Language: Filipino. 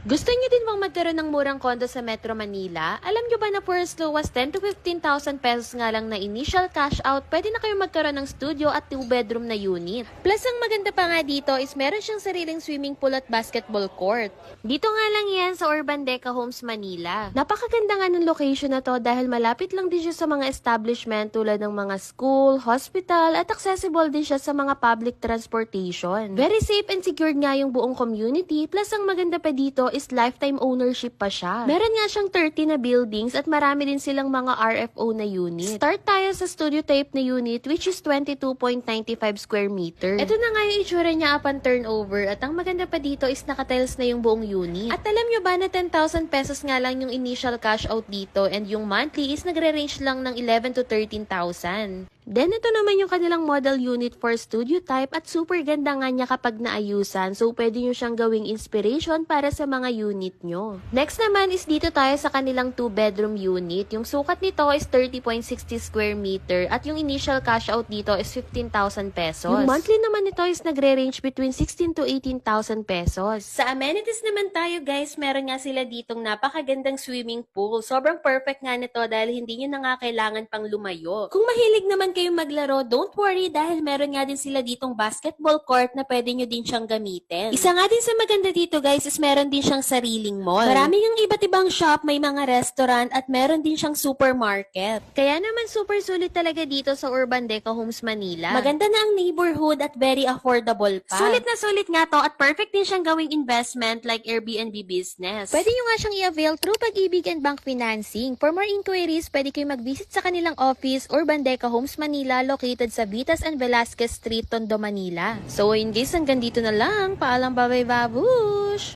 Gusto niyo din bang magkaroon ng murang kondo sa Metro Manila? Alam niyo ba na for as low as 10 to 15,000 pesos nga lang na initial cash out, pwede na kayo magkaroon ng studio at 2-bedroom na unit. Plus, ang maganda pa nga dito is meron siyang sariling swimming pool at basketball court. Dito nga lang yan sa Urban Deca Homes, Manila. Napakaganda nga ng location na to dahil malapit lang din siya sa mga establishment tulad ng mga school, hospital, at accessible din siya sa mga public transportation. Very safe and secured nga yung buong community, plus ang maganda pa dito is lifetime ownership pa siya. Meron nga siyang 30 na buildings at marami din silang mga RFO na unit. Start tayo sa studio type na unit which is 22.95 square meter. Ito na nga yung itsura niya upon turnover at ang maganda pa dito is nakatiles na yung buong unit. At alam nyo ba na 10,000 pesos nga lang yung initial cash out dito and yung monthly is nagre-range lang ng 11 to 13,000. Then, ito naman yung kanilang model unit for studio type at super ganda nga niya kapag naayusan. So, pwede nyo siyang gawing inspiration para sa mga unit nyo. Next naman is dito tayo sa kanilang 2-bedroom unit. Yung sukat nito is 30.60 square meter at yung initial cash out dito is 15,000 pesos. Yung monthly naman nito is nagre-range between 16 to 18,000 pesos. Sa amenities naman tayo guys, meron nga sila ditong napakagandang swimming pool. Sobrang perfect nga nito dahil hindi nyo na nga kailangan pang lumayo. Kung mahilig naman kayo maglaro, don't worry dahil meron nga din sila ditong basketball court na pwede nyo din siyang gamitin. Isa nga din sa maganda dito guys is meron din siyang sariling mall. Marami yung iba't ibang shop, may mga restaurant at meron din siyang supermarket. Kaya naman super sulit talaga dito sa Urban Deca Homes Manila. Maganda na ang neighborhood at very affordable pa. Sulit na sulit nga to at perfect din siyang gawing investment like Airbnb business. Pwede nyo nga siyang i-avail through Pag-ibig and Bank Financing. For more inquiries, pwede kayo mag-visit sa kanilang office, Urban Deca Homes Manila, located sa Vitas and Velasquez Street, Tondo, Manila. So, in case hanggang dito na lang, paalam, bye-bye, babush!